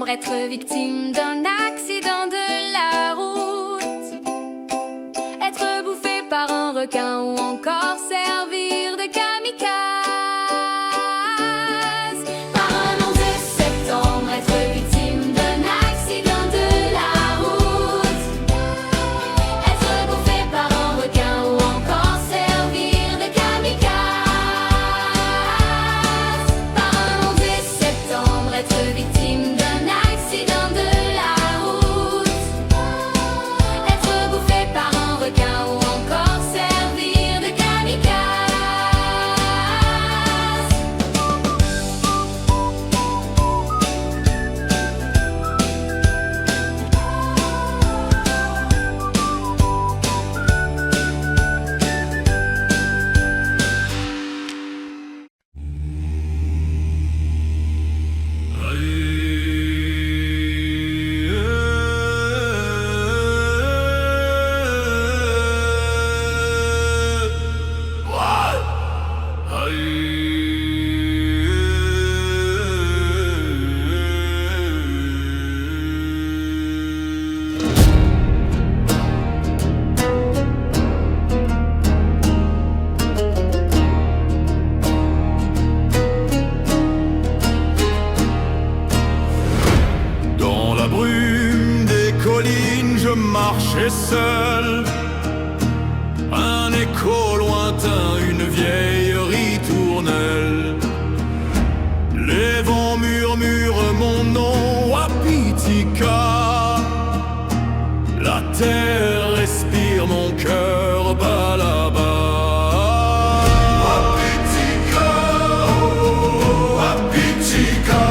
septembre, être victime d'un accident de la route, être bouffé par un requin ou encore servir de kamikaze. Par un 11 septembre, être victime d'un accident de la route, être bouffé par un requin ou encore servir de kamikaze. Par un 11 septembre, être victime d'un accident de la route, être bouffé par un requin ou encore servir de kamikaze. Dans la brume des collines, je marchais seul. Un écho lointain, une vieille ritournelle. Les vents murmurent mon nom, Wapitika. La terre respire, mon cœur bat là-bas. Wapitika, oh, Wapitika.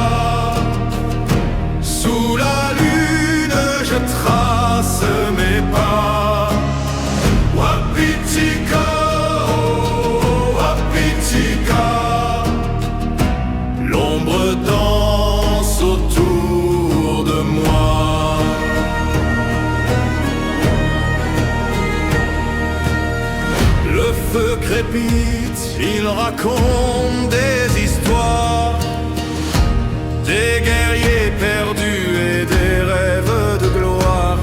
Sous la lune, je trace mes pas. Wapitika, oh, Wapitika. L'ombre danse autour de moi. Le feu crépite, il raconte des histoires, des guerriers perdus et des rêves de gloire.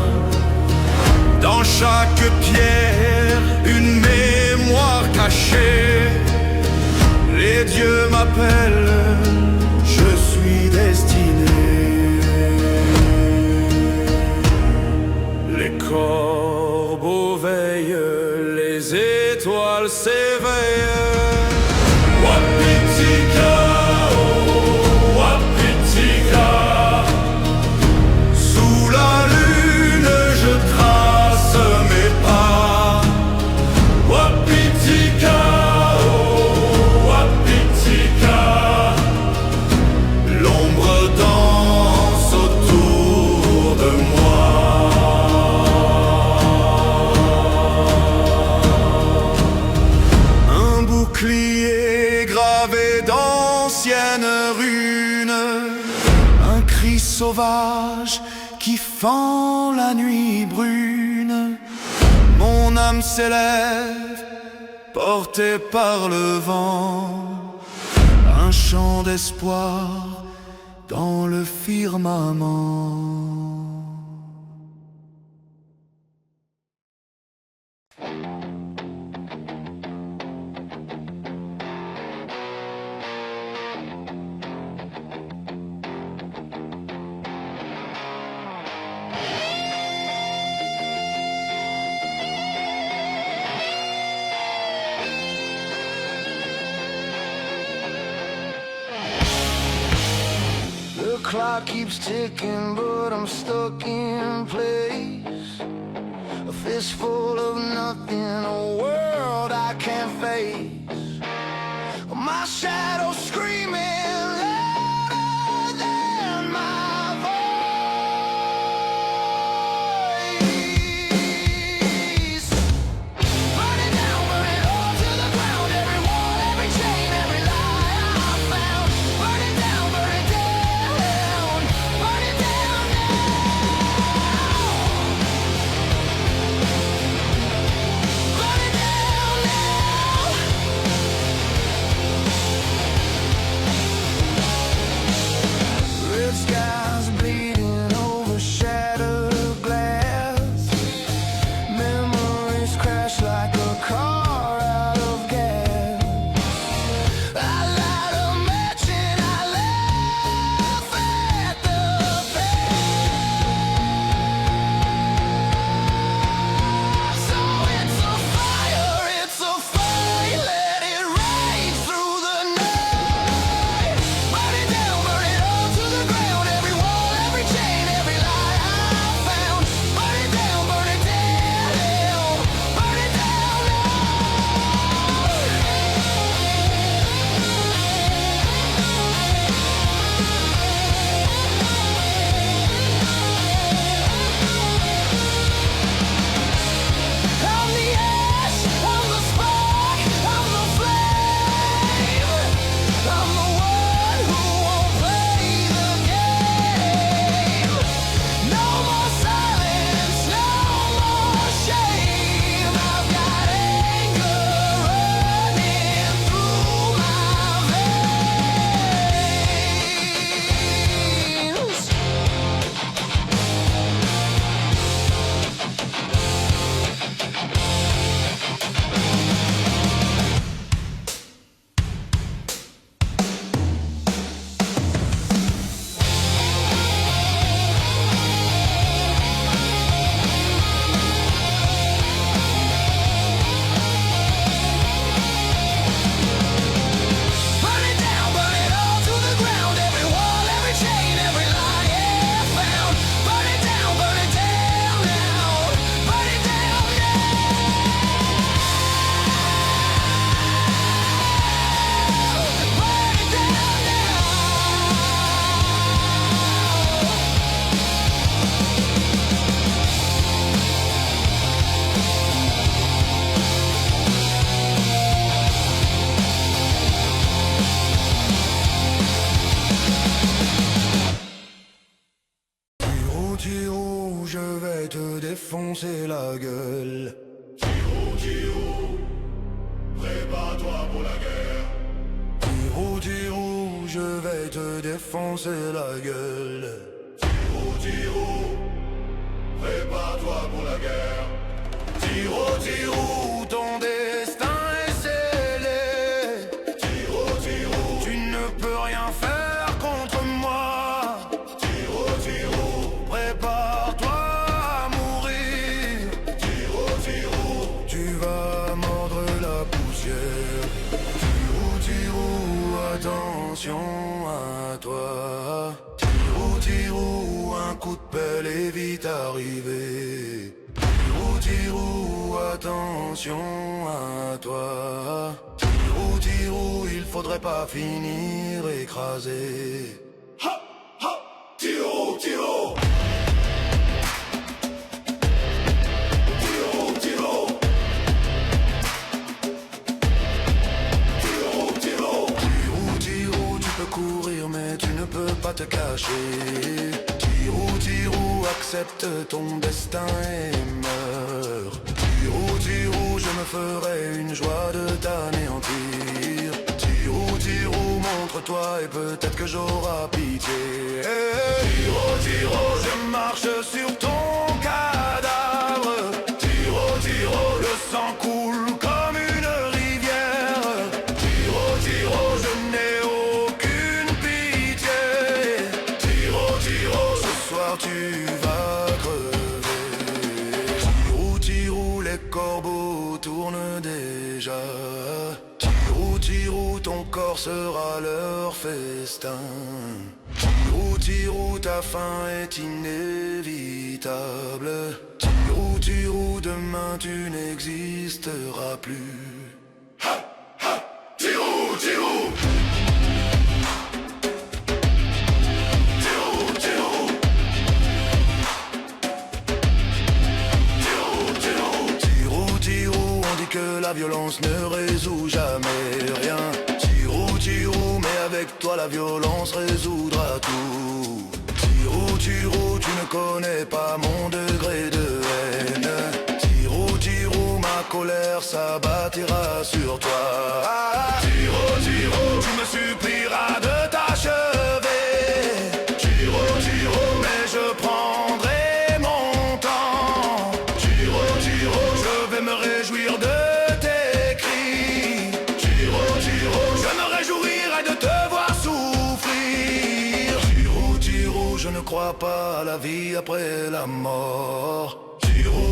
Dans chaque pierre, une mémoire cachée. Les dieux m'appellent, je suis destiné. Les corbeaux veillent, les étoiles s'éveillent. Wapitika, oh, Wapitika. Sous la lune, je trace mes pas. Wapitika, oh, Wapitika. L'ombre danse autour de moi. Un bouclier gravé d'anciennes runes, un cri sauvage qui fend la nuit brune. Mon âme s'élève, portée par le vent, un chant d'espoir dans le firmament. The clock keeps ticking, but I'm stuck in place. A fistful of nothing, a world I can't face. My shadow screaming louder than my voice. Burning down, burning all to the ground. Every wall, every chain, every lie I found. Burning down, burning down, burning down now. Burning down now. défoncer la gueule. Tirou, prépare-toi pour la guerre. Tirou, je vais te défoncer la gueule. Tirou, prépare-toi pour la guerre. Tirou, ton destin est scellé. Tirou, Tu ne peux rien faire contre moi. Tirou, Prépare-toi à mourir. Tirou, Tu vas mordre la poussière. Tirou, attention à toi. Tirou, un coup de pelle est vite arrivé. Tirou, attention à toi. Tirou, il faudrait pas finir écrasé. ha, ha, Tirou, Tirou. Tirou, tu peux courir mais tu ne peux pas te cacher. Tirou, accepte ton destin et meurs. Tirou, je me ferai une joie de t'anéantir. Tirou, montre-toi et peut-être que j'aurai pitié. Tirou, je marche sur ton cadavre. Tirou, le sang coule comme une rivière. Tirou, je n'ai aucune pitié. Tirou, ce soir tu vas crever. Tirou, les corbeaux tournent déjà. Tirou, ton corps sera leur festin. Tirou, ta fin est inévitable. Tirou, demain tu n'existeras plus. Tirou, Tirou. Tirou, on dit que la violence ne résout jamais rien. Tirou, mais avec toi la violence résoudra tout. Tirou, tu ne connais pas mon degré de haine. Tirou, ma colère s'abattira sur toi. Tirou, tu me supplieras de t'achever. Tirou, mais je prendrai mon temps. Tirou, je vais me réjouir de tes cris. Tirou, je me réjouirai de te voir souffrir. Tirou, je ne crois pas à la vie après la mort.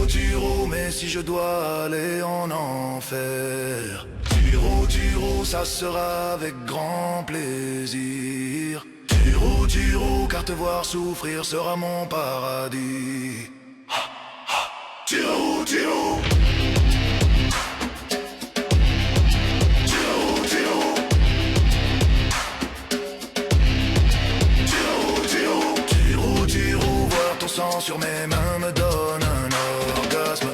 Tirou, mais si je dois aller en enfer. Tirou, ça sera avec grand plaisir. Tirou, car te voir souffrir sera mon paradis. Tirou, Tirou. Tirou, voir ton sang sur mes mains me donne un orgasme.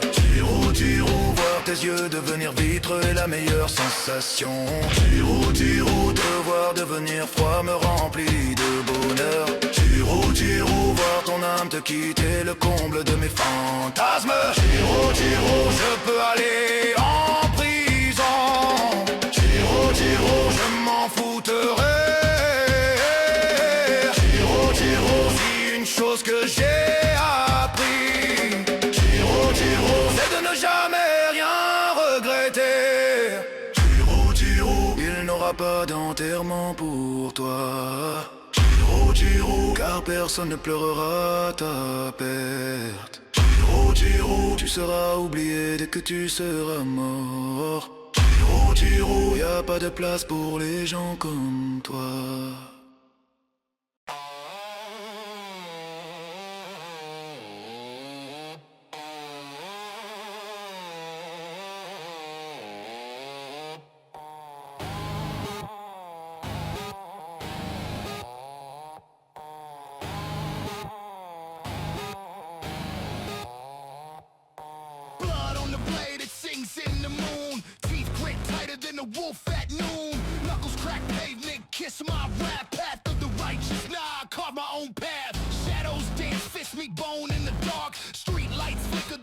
Tirou, voir tes yeux devenir vitres est la meilleure sensation. Tirou, te voir devenir froid me remplit de bonheur. Tirou, voir ton âme te quitter le comble de mes fantasmes. Tirou, je peux aller en prison. Tirou, je m'en foutrai. Si une chose que j'ai appris, c'est de ne jamais rien regretter. Tirou, il n'aura pas d'enterrement pour toi. Tirou, car personne ne pleurera ta perte. Tirou, tu seras oublié dès que tu seras mort. Tirou, y a pas de place pour les gens comme toi. Blood on the blade, it sings in the moon. Teeth grit tighter than a wolf at noon. Knuckles crack pavement, kiss my rap. Path of the righteous, nah, I carve my own path. Shadows dance, fist me bone in the dark. Street lights flicker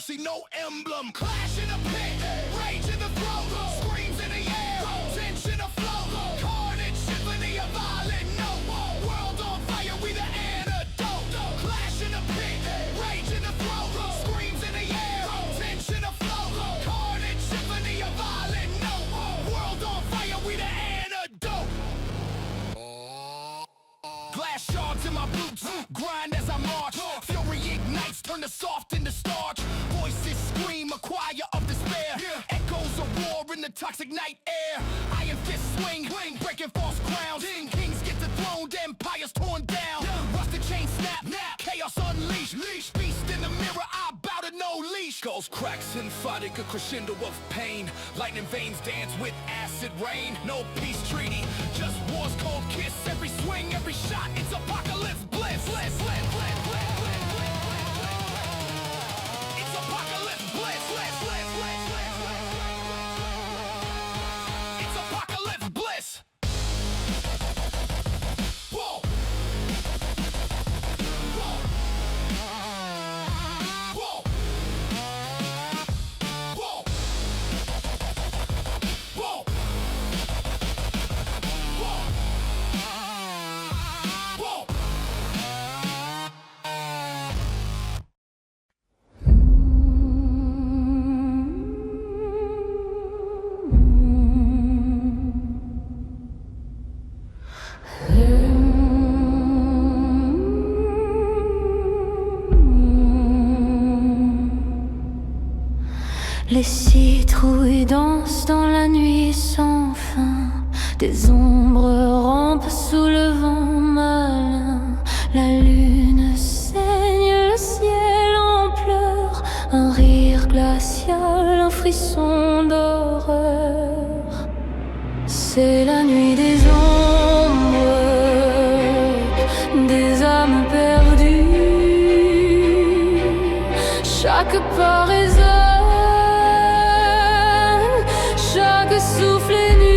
mercy, no emblem. Clash in the pit, rage in the throat, screams in the air, tension afloat, carnage, symphony of violent note. World on fire, we the antidote. Clash in the pit, rage in the throat, screams in the air, tension afloat, carnage, symphony of violent note. World on fire, we the antidote. Glass shards in my boots, grind as I march. Fury ignites, turn the soft into starch. Voices scream, a choir of despair. Echoes of war in the toxic night air. Iron fist swing, breaking false crowns. Kings get dethroned, empires torn down. Rusted chain snap, chaos unleashed. Beast in the mirror, I bow to no leash. Skulls crack, symphonic, a crescendo of pain. Lightning veins dance with acid rain. No peace treaty, just war's cold kiss. Every swing, every shot, it's apocalypse bliss. It's apocalypse bliss. It's apocalypse bliss. Whoa. Whoa. Whoa. Whoa. Whoa. Whoa. Whoa. Les citrouilles dansent dans la nuit sans fin. Des ombres rampent sous le vent malin. La lune saigne le ciel en pleurs. Un rire glacial, un frisson d'horreur. C'est la nuit des ombres, des âmes perdues. Chaque pas résonne, chaque souffle est nu.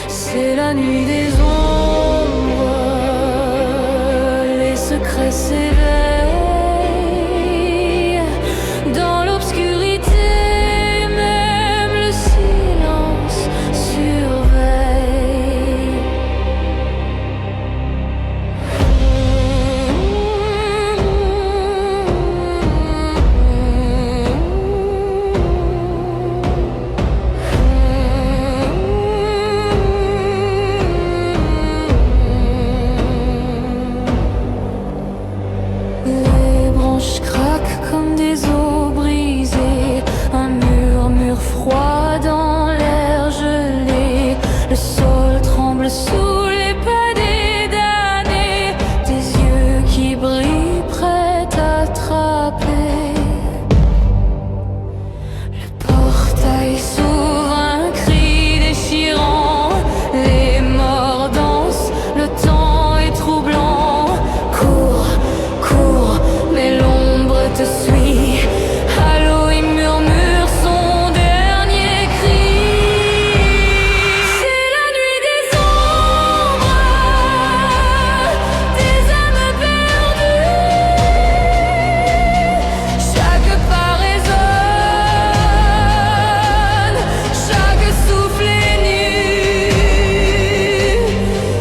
C'est la nuit des ombres, les secrets s'éveillent. Dans l'obscurité, même le silence surveille. Les branches craquent comme des os brisés. Un murmure froid dans l'air gelé. Le sol tremble sous les pas des damnés. Des yeux qui brillent, prêts à attraper. Le portail s'ouvre, un cri déchirant. Les morts dansent, le temps est troublant. Cours, cours, mais l'ombre te suit. Allô, il murmure son dernier cri. C'est la nuit des ombres, des âmes perdues. Chaque pas résonne, chaque souffle est nu.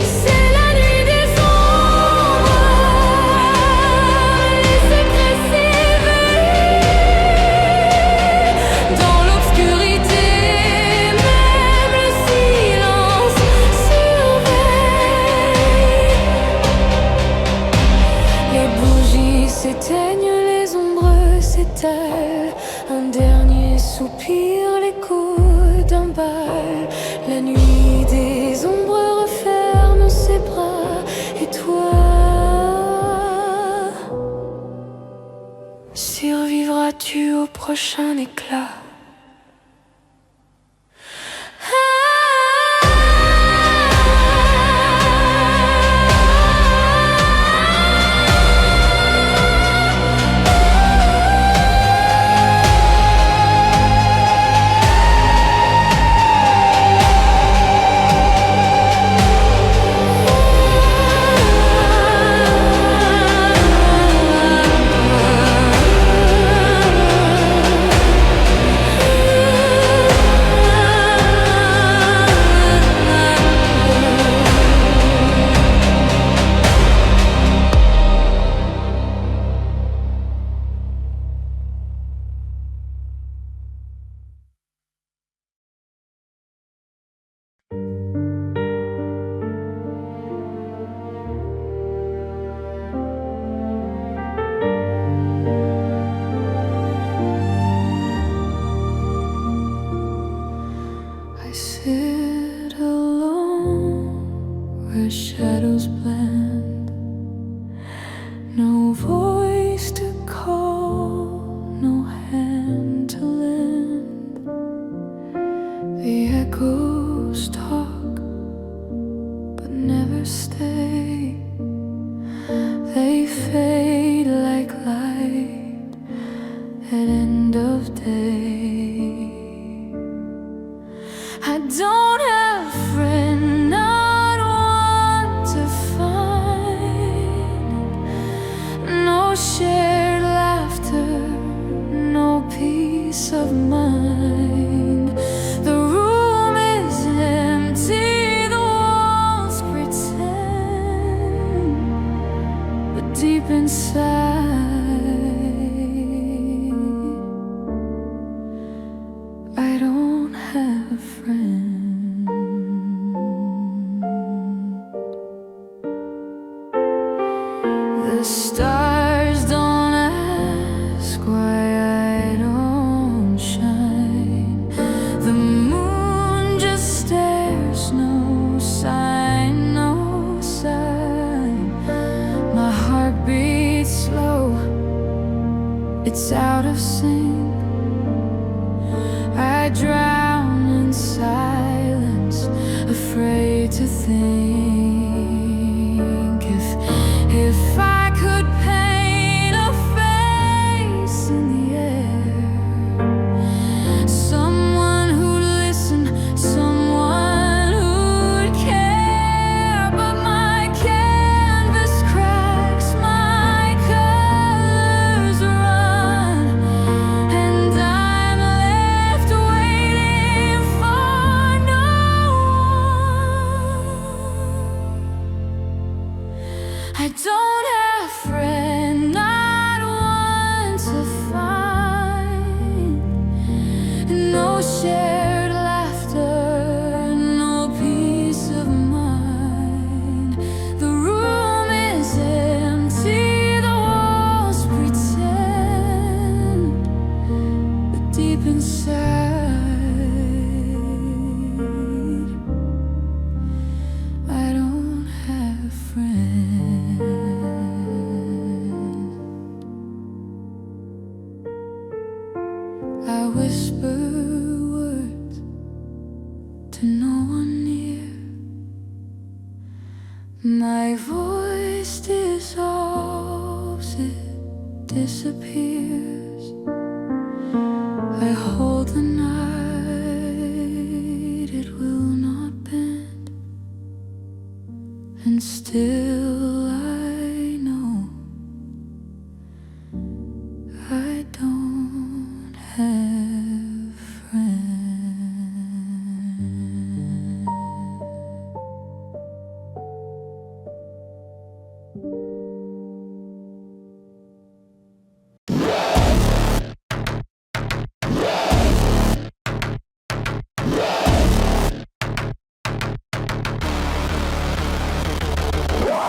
C'est la nuit des ombres, les secrets s'éveillent. Dans l'obscurité, même le silence surveille. Les bougies s'éteignent, les ombres s'étalent. Un dernier soupir, l'écho d'un bal. La nuit des ombres referme ses bras. Et toi, survivras-tu au prochain éclat? at end of day. I don't have a friend, not one to find. No shared laughter, no peace of mind. The room is empty, the walls pretend, but deep inside I don't have a friend. The stars don't ask why I don't shine. The moon just stares, no sign, no sign. My heart beats slow, it's out of sync. I drown in silence, afraid to think. If I could paint a face in the air, someone who'd listen, someone who'd care. But my canvas cracks, my colors run, and I'm left waiting for no one. I don't have a friend, not one to find. No shared laughter, no peace of mind. The room is empty, the walls pretend, but deep inside I don't have a friend. I whisper words to no one near. My voice dissolves, it disappears. I hold the night, it will not bend, and still I know I don't have friends.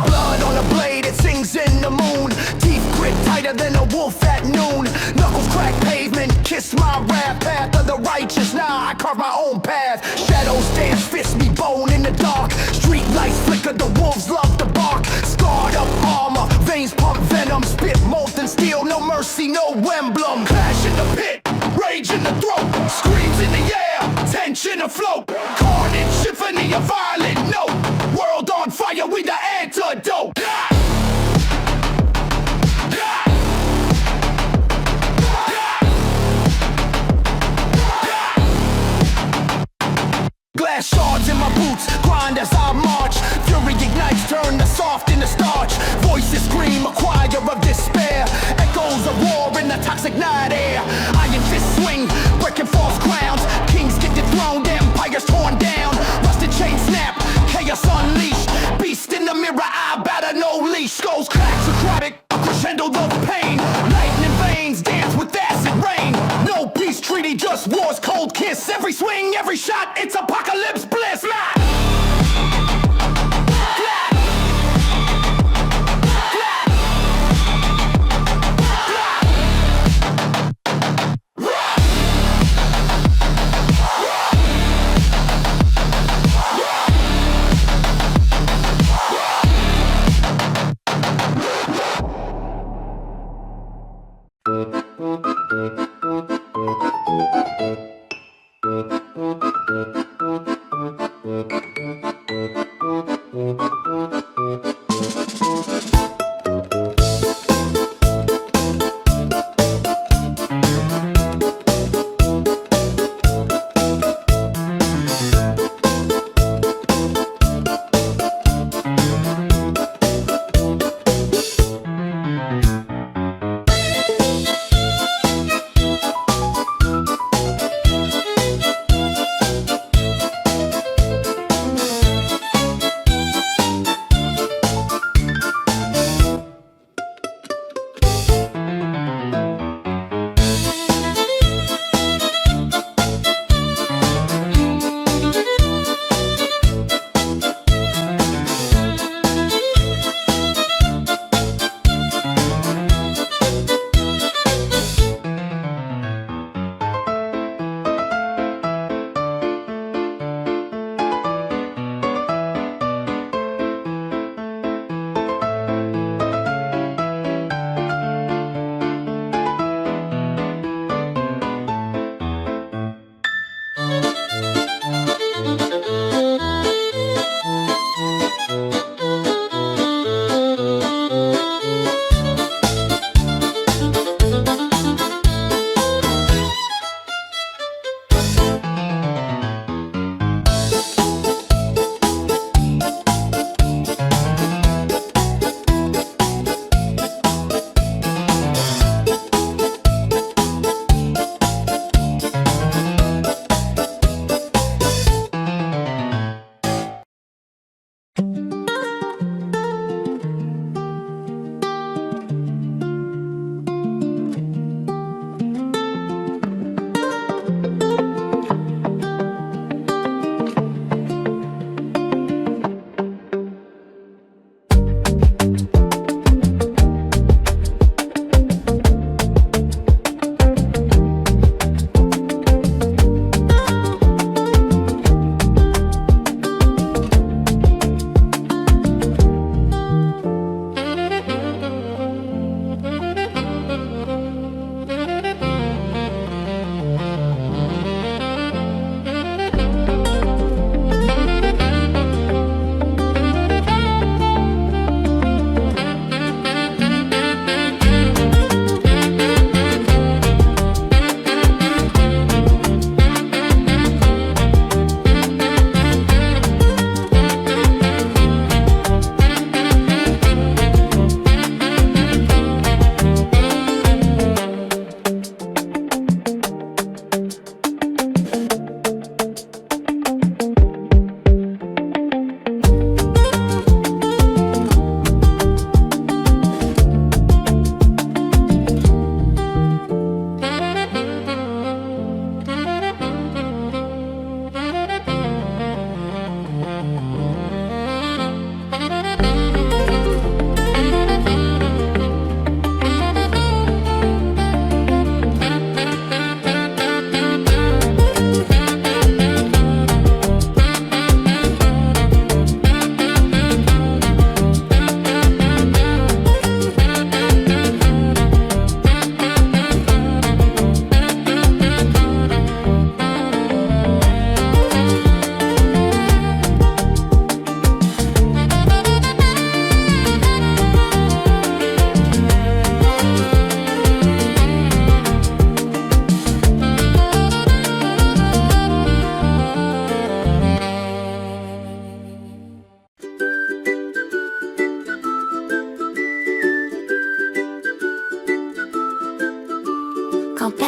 Blood on a blade, it sings in the moon. Teeth grit tighter than a wolf at noon. Knuckles crack pavement, kiss my rap. Path of the righteous, nah, I carve my own path. Shadows dance, fist me bone in the dark. Street lights flicker, the wolves love to bark. Scarred up armor, veins pump venom. Spit molten steel, no mercy, no emblem. Clash in the pit, rage in the throat. Screams in the air, tension afloat. Carnage, symphony, a violent note. World on fire, we the antidote. Glass shards in my boots, grind as I march. Fury ignites, turn the soft into starch. Voices scream, a choir of despair. Echoes of war in the toxic night air. Iron fist swing, breaking false crowns. Kings get dethroned, empires torn down. Rusted chain snap, chaos unleashed. Beast in the mirror, I batter no leash. Skulls cracks, aquatic, a crescendo of pain. Lightning veins dance with acid rain. No peace treaty, just war's cold kiss. Every swing, every shot, it's apocalypse bliss.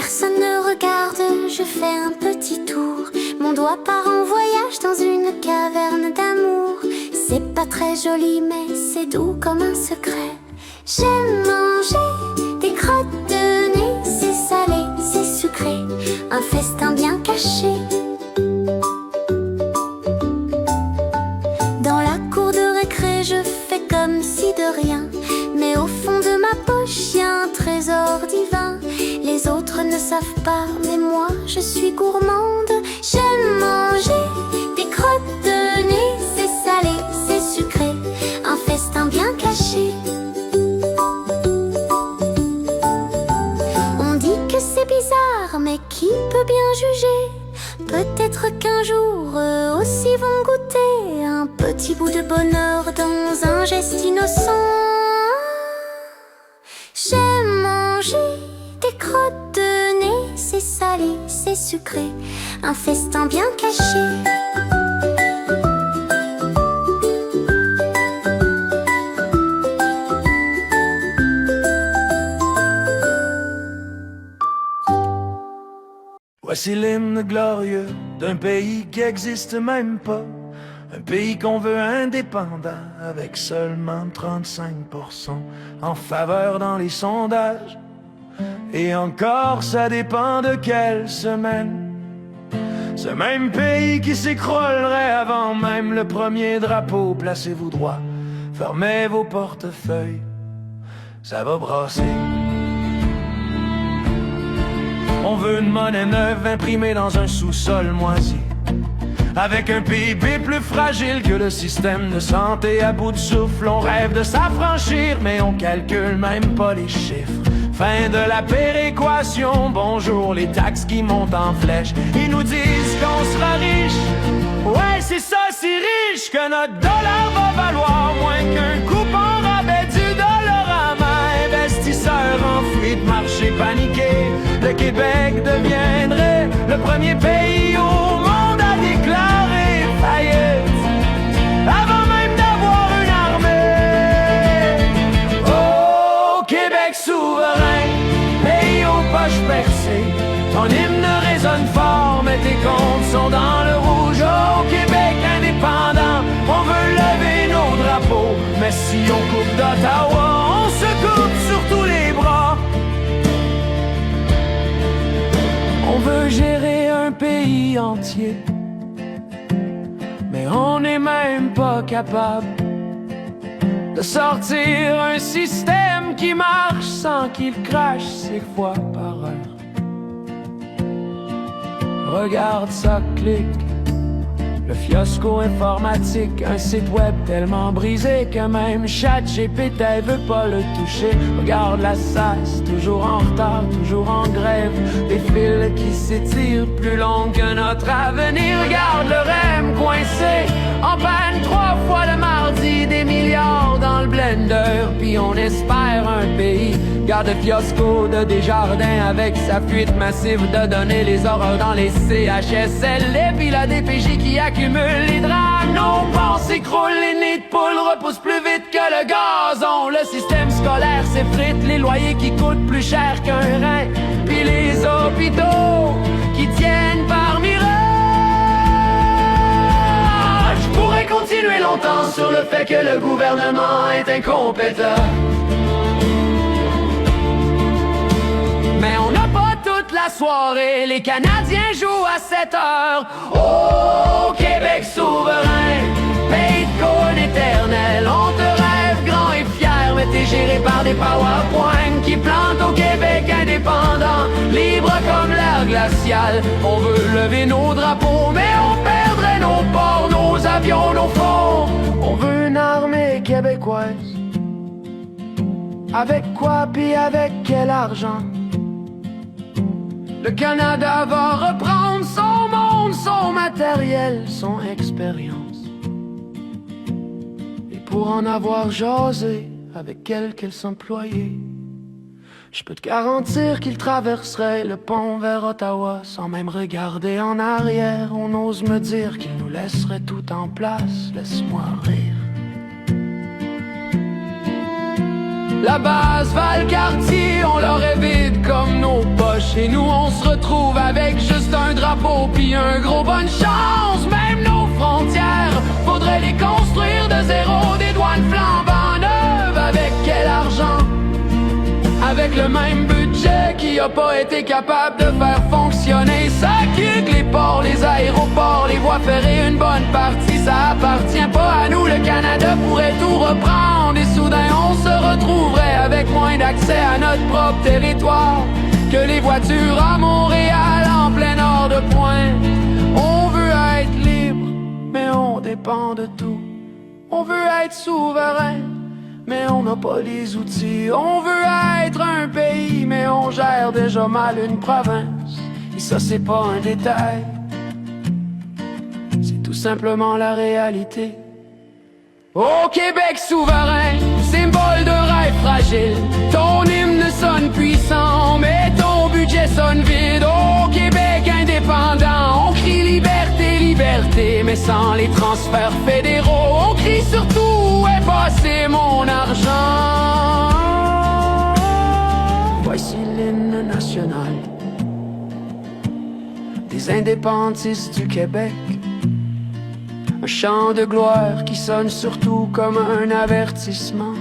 Personne ne regarde, je fais un petit tour. Mon doigt part en voyage dans une caverne d'amour. C'est pas très joli mais c'est doux comme un secret. J'aime manger des crottes de nez. C'est salé, c'est sucré, un festin bien caché. Dans la cour de récré je fais comme si de rien, mais au fond de ma poche y a un trésor divin. Les autres ne savent pas, mais moi je suis gourmande. J'aime manger des crottes de nez. C'est salé, c'est sucré, un festin bien caché. On dit que c'est bizarre, mais qui peut bien juger? Peut-être qu'un jour eux aussi vont goûter un petit bout de bonheur dans un geste innocent. J'aime manger des crottes de nez. C'est salé, c'est sucré, un festin bien caché. Voici l'hymne glorieux d'un pays qui existe même pas. Un pays qu'on veut indépendant, avec seulement 35% en faveur dans les sondages. Et encore, ça dépend de quelle semaine. Ce même pays qui s'écroulerait avant même le premier drapeau. Placez-vous droit, fermez vos portefeuilles, ça va brasser. On veut une monnaie neuve imprimée dans un sous-sol moisi, avec un PIB plus fragile que le système de santé à bout de souffle. On rêve de s'affranchir, mais on calcule même pas les chiffres. Fin de la péréquation, bonjour les taxes qui montent en flèche. Ils nous disent qu'on sera riche, ouais c'est ça, si riche que notre dollar va valoir moins qu'un coupon rabais du Dollarama. Investisseurs en fuite, marché paniqué, le Québec deviendrait le premier pays au monde à déclarer faillite avant même d'avoir une armée. Oh, Québec souverain, pays aux poches percées, ton hymne résonne fort, mais tes comptes sont dans le rouge. Oh, Québec indépendant, on veut lever nos drapeaux, mais si on coupe d'Ottawa, on se coupe sur tous les bras. On veut gérer un pays entier, mais on n'est même pas capable de sortir un système qui marche sans qu'il crache 6 fois par heure. Regarde ça clique, le fiasco informatique, un site web tellement brisé que même ChatGPT veut pas le toucher. Regarde la SAS, toujours en retard, toujours en grève, des fils qui s'étirent plus long que notre avenir. Regarde le REM coincé, en panne 3 fois le mardi, des milliards dans le blender, puis on espère un pays. Garde le fiasco de Desjardins avec sa fuite massive de données, les horreurs dans les CHSL, puis la DPJ qui accumule les drames. Nos ponts s'écroulent, les nids de poules repoussent plus vite que le gazon. Le système scolaire s'effrite, les loyers qui coûtent plus cher qu'un rein, puis les hôpitaux qui tiennent par miracle. Je pourrais continuer longtemps sur le fait que le gouvernement est incompétent, mais on n'a pas toute la soirée, les Canadiens jouent à 7 heures. Oh, Québec souverain, pays de cône éternel, on te rêve grand et fier, mais t'es géré par des PowerPoint qui plantent au Québec indépendant, libre comme l'air glacial. On veut lever nos drapeaux, mais on perdrait nos ports, nos avions, nos fonds. On veut une armée québécoise, avec quoi puis avec quel argent? Le Canada va reprendre son monde, son matériel, son expérience. Et pour en avoir jasé avec quelques employés, je peux te garantir qu'il traverserait le pont vers Ottawa sans même regarder en arrière. On ose me dire qu'il nous laisserait tout en place, laisse-moi rire. La base Valcartier, on l'aurait vide comme nos poches. Et nous on se retrouve avec juste un drapeau puis un gros bonne chance. Même nos frontières, faudrait les construire de zéro. Des douanes flambant neuves, avec quel argent? Avec le même budget qui a pas été capable de faire fonctionner ça. Que les ports, les aéroports, les voies ferrées, une bonne partie ça appartient pas à nous. Le Canada pourrait tout reprendre et soudain on se retrouverait avec moins d'accès à notre propre territoire que les voitures à Montréal en plein heure de pointe. On veut être libre, mais on dépend de tout. On veut être souverain, mais on n'a pas les outils. On veut être un pays, mais on gère déjà mal une province. Et ça c'est pas un détail, c'est tout simplement la réalité. Au Québec souverain, symbole de rêve fragile, ton hymne sonne puissant, mais ton budget sonne vide. Au Québec indépendant, on crie liberté, liberté, mais sans les transferts fédéraux. On crie surtout, où est passé mon argent? Voici l'hymne national des indépendantistes du Québec. Un chant de gloire qui sonne surtout comme un avertissement.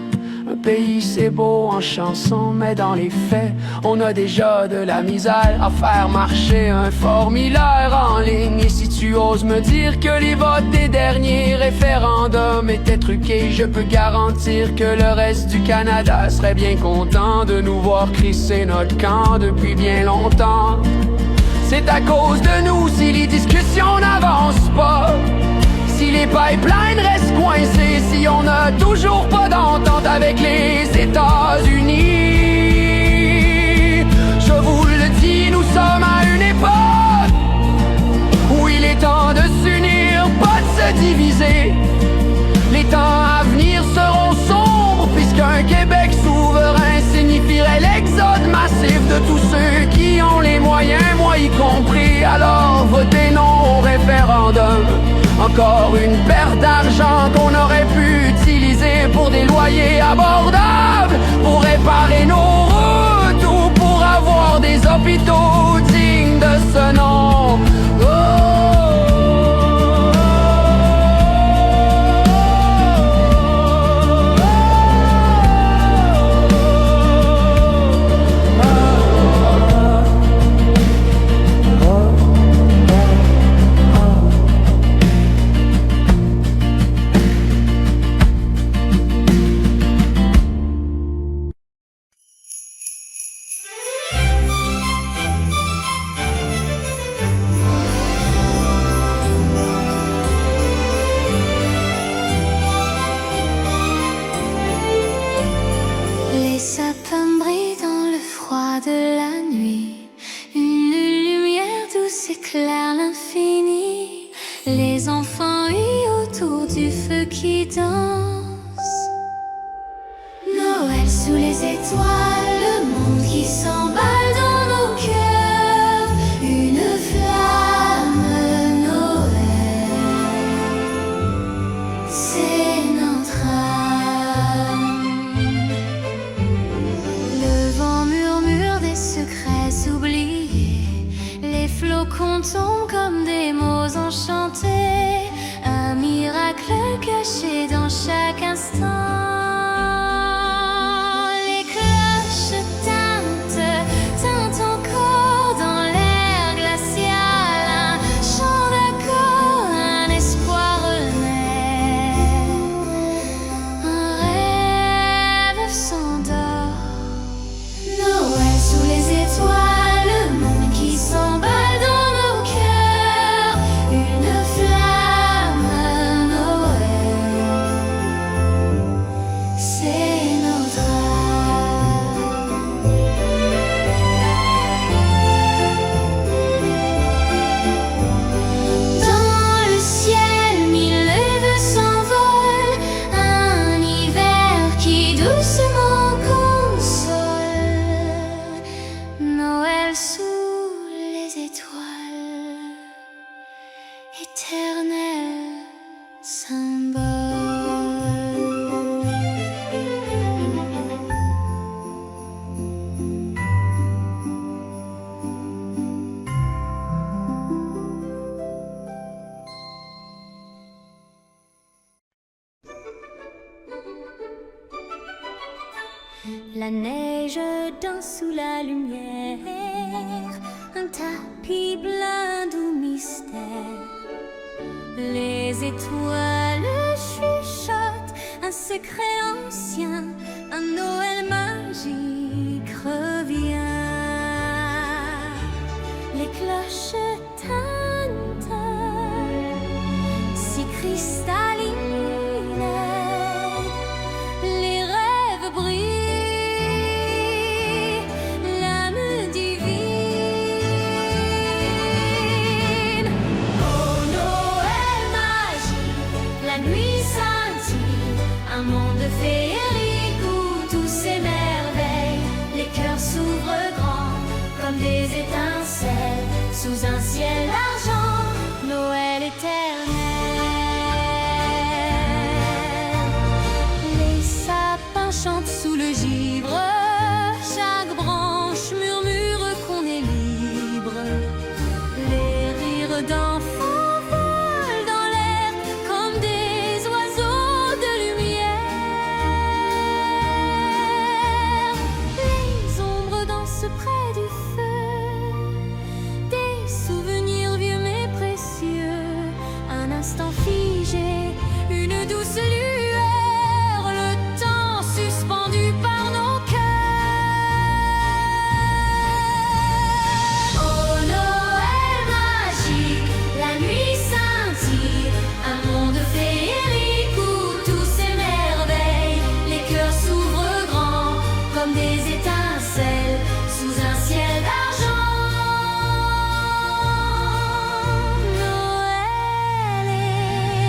Un pays c'est beau en chanson, mais dans les faits, on a déjà de la misère à faire marcher un formulaire en ligne. Et si tu oses me dire que les votes des derniers référendums étaient truqués, je peux garantir que le reste du Canada serait bien content de nous voir crisser notre camp depuis bien longtemps. C'est à cause de nous si les discussions n'avancent pas, si les pipelines restent coincés, si on n'a toujours pas d'entente avec les États-Unis. Je vous le dis, nous sommes à une époque où il est temps de s'unir, pas de se diviser. Les temps à venir seront sombres, puisqu'un Québec souverain signifierait l'exode massif de tous ceux qui ont les moyens, moi y compris. Alors votez non au référendum. Encore une perte d'argent qu'on aurait pu utiliser pour des loyers abordables, pour réparer nos routes ou pour avoir des hôpitaux dignes de ce nom. Les sapins brillent dans le froid de la nuit. Une lumière douce éclaire l'infini. Les enfants huent autour du feu qui danse. Noël sous les étoiles, le monde qui s'emballe dans nos cœurs. Une flamme, Noël, c'est notre âme. Le vent murmure des secrets oubliés. Les flocons tombent comme des mots enchantés. Un miracle caché dans chaque instant. Les cloches tintent encore dans l'air glacial. Un chant d'accord, un espoir renaît. Un rêve s'endort. Noël sous les étoiles, le monde qui s'emballe dans nos cœurs. Une flamme, Noël, c'est notre âme. Dans le ciel, mille rêves s'envolent. Un hiver qui doucement console. Noël sous les étoiles, éternel symbole. La neige danse sous la lumière, un tapis plein de mystère. Les étoiles chuchotent un secret ancien, un Noël magique revient. Les cloches tintent, si cristallines, les rêves brillent, l'âme divine. Oh Noël magique, la nuit scintille, un monde féerique où tout s'émerveille. Les cœurs s'ouvrent grands comme des étincelles sous un ciel d'argent, Noël éternel. Les sapins chantent sous le givre, chaque branche murmure qu'on est libre. Les rires d'enfants volent dans l'air comme des oiseaux de lumière. Les ombres dansent près du feu, des souvenirs vieux mais précieux. Un instant figé, une douce lueur, le temps suspendu par nos cœurs. Oh Noël magique, la nuit scintille, un monde féerique où tout s'émerveille. Les cœurs s'ouvrent grands comme des étincelles sous un ciel d'argent. Noël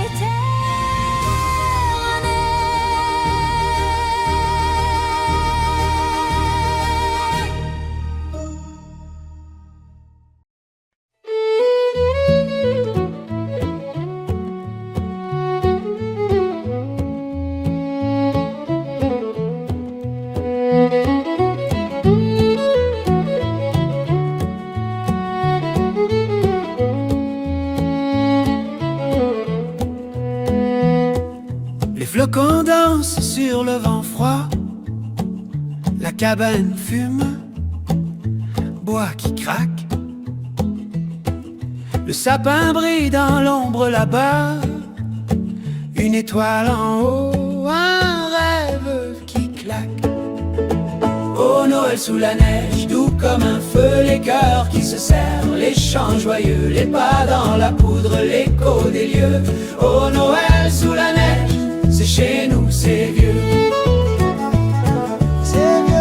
éternel. Les flocons dansent sur le vent froid, la cabane fume, bois qui craque. Le sapin brille dans l'ombre là-bas, une étoile en haut, un rêve qui claque. Oh Noël sous la neige, doux comme un feu, les cœurs qui se serrent, les chants joyeux, les pas dans la poudre, l'écho des lieux. Oh Noël sous la neige, c'est chez nous, c'est vieux. C'est vieux.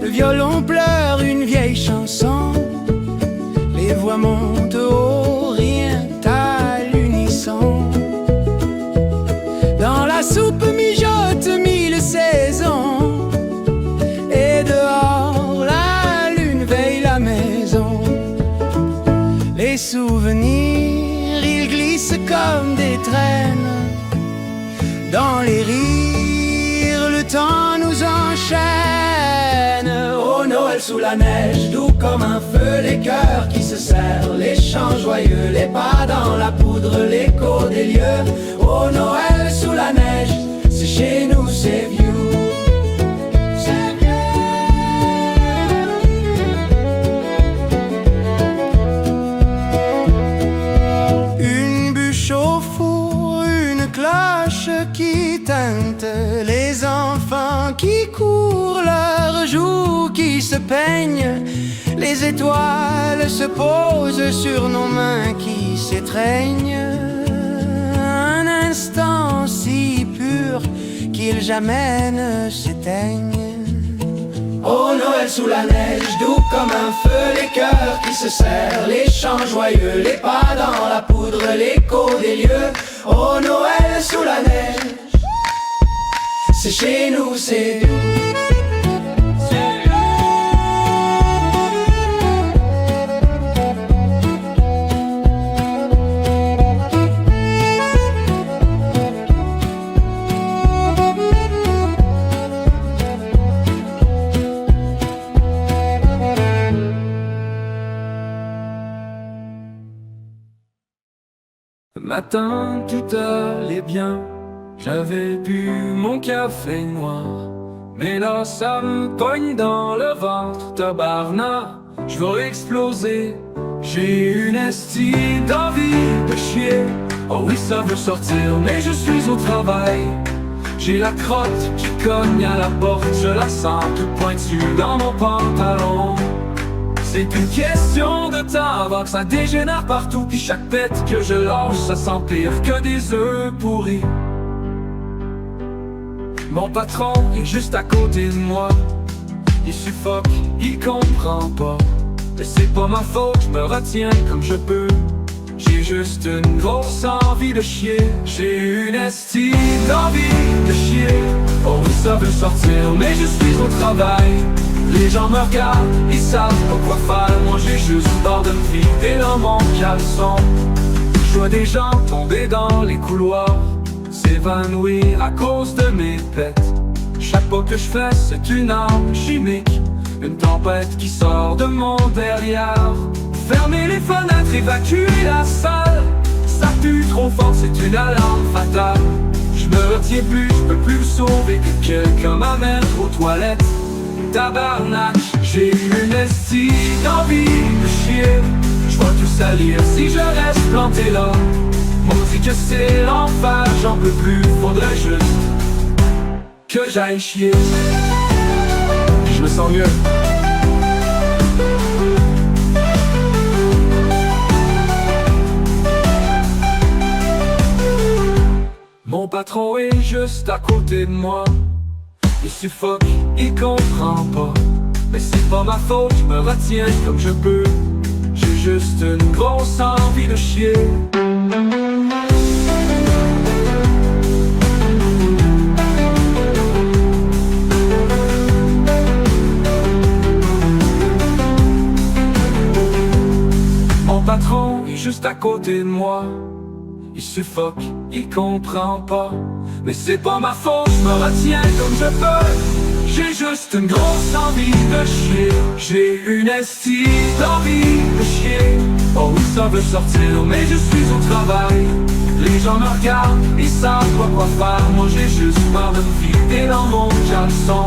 Le violon pleure une vieille chanson, les voix montent haut, rien à l'unisson. Dans la soupe mijote mille saisons, et dehors la lune veille la maison. Les souvenirs, ils glissent comme des traînes. Dans les rires, le temps nous enchaîne. Oh Noël sous la neige, doux comme un feu, les cœurs qui se serrent, les chants joyeux, les pas dans la poudre, l'écho des lieux. Oh Noël sous la neige, c'est chez nous, c'est vieux. Qui tinte, les enfants qui courent, leurs joues qui se peignent, les étoiles se posent sur nos mains qui s'étreignent. Un instant si pur qu'il jamais ne s'éteigne. Oh Noël sous la neige, doux comme un feu, les cœurs qui se serrent, les chants joyeux, les pas dans la poudre, l'écho des lieux. Oh Noël sous la neige, c'est chez nous, c'est doux. matin tout allait bien. J'avais bu mon café noir, mais là ça me pogne dans le ventre. Tabarnak, je veux exploser. J'ai une estie d'envie de chier. Oh oui, ça veut sortir, mais je suis au travail. J'ai la crotte qui cogne à la porte, je la sens toute pointue dans mon pantalon. C'est une question de temps avant que ça dégénère partout. Puis chaque pète que je lâche, ça sent pire que des œufs pourris. Mon patron est juste à côté de moi. Il suffoque, il comprend pas. Mais c'est pas ma faute, je me retiens comme je peux. J'ai juste une grosse envie de chier. J'ai une estie d'envie de chier. Oh oui, ça veut sortir, mais je suis au travail. Les gens me regardent, ils savent pas quoi faire. Moi j'ai juste peur de me vider dans mon caleçon. Je vois des gens tomber dans les couloirs, s'évanouir à cause de mes pets. Chaque pas que je fais, c'est une arme chimique, une tempête qui sort de mon derrière. Fermer les fenêtres, évacuer la salle, ça pue trop fort, c'est une alarme fatale. Je me retiens plus, je peux plus me sauver, que quelqu'un m'amène aux toilettes. Tabarnak, j'ai une estie d'envie de chier. Je vais tout salir si je reste planté là. Maudit que c'est l'enfer, j'en peux plus, faudrait juste que j'aille chier. Je me sens mieux. Mon patron est juste à côté de moi. Il suffoque, il comprend pas. Mais c'est pas ma faute, je me retiens comme je peux. J'ai juste une grosse envie de chier. Mon patron est juste à côté de moi. Il suffoque, il comprend pas. Mais c'est pas ma faute, je me retiens comme je peux. J'ai juste une grosse envie de chier. J'ai une estie d'envie de chier. Oh oui, ça veut sortir, mais je suis au travail. Les gens me regardent, ils savent pas quoi faire. Moi j'ai juste peur de me vider dans mon caleçon.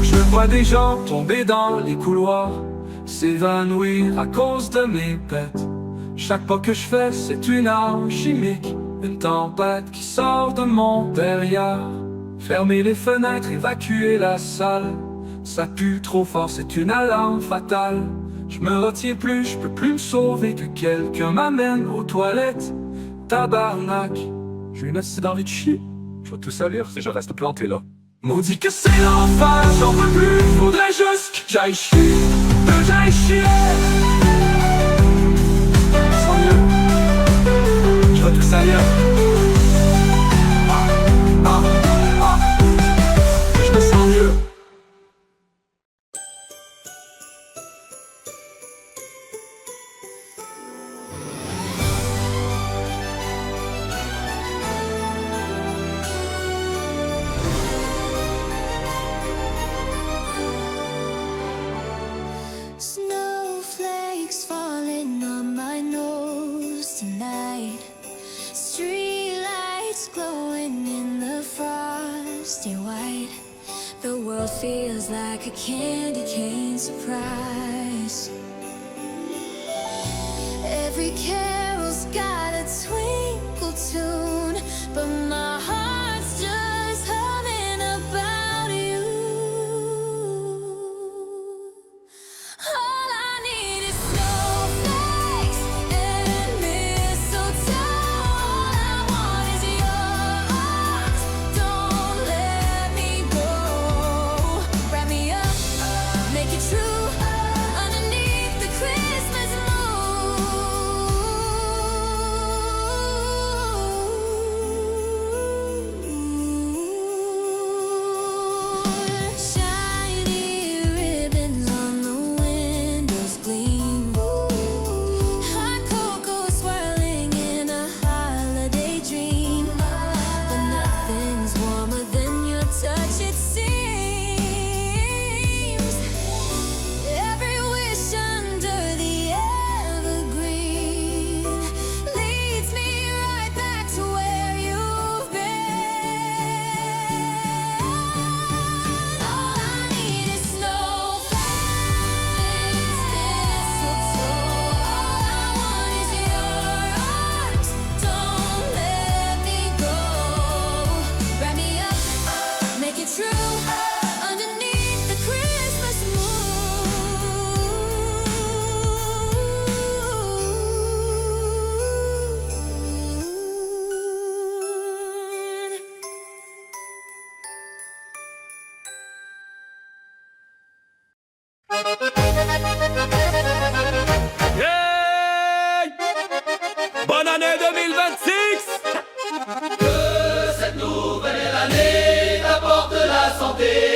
Je vois des gens tomber dans les couloirs, s'évanouir à cause de mes pets. Chaque pas que je fais, c'est une arme chimique, une tempête qui sort de mon derrière. Fermer les fenêtres, évacuer la salle, ça pue trop fort, c'est une alarme fatale. Je me retiens plus, je peux plus me sauver, que quelqu'un m'amène aux toilettes. Tabarnak, j'ai une assez d'envie de chier. Je vais tout salir si je reste planté là. Maudit que c'est l'enfer, j'en peux plus, faudrait juste que j'aille chier, que j'aille chier. Je vais tout salir. Je me sens mieux. Snowflakes falling on my nose tonight. Streetlights glowing in the frosty white. The world feels like a candy cane surprise. Every carol's got a twinkle tune, but my heart's just humming about you. All I need is snowflakes and mistletoe. All I want is your arms, don't let me go. Wrap me up, make it true, underneath the Christmas moon. chanter.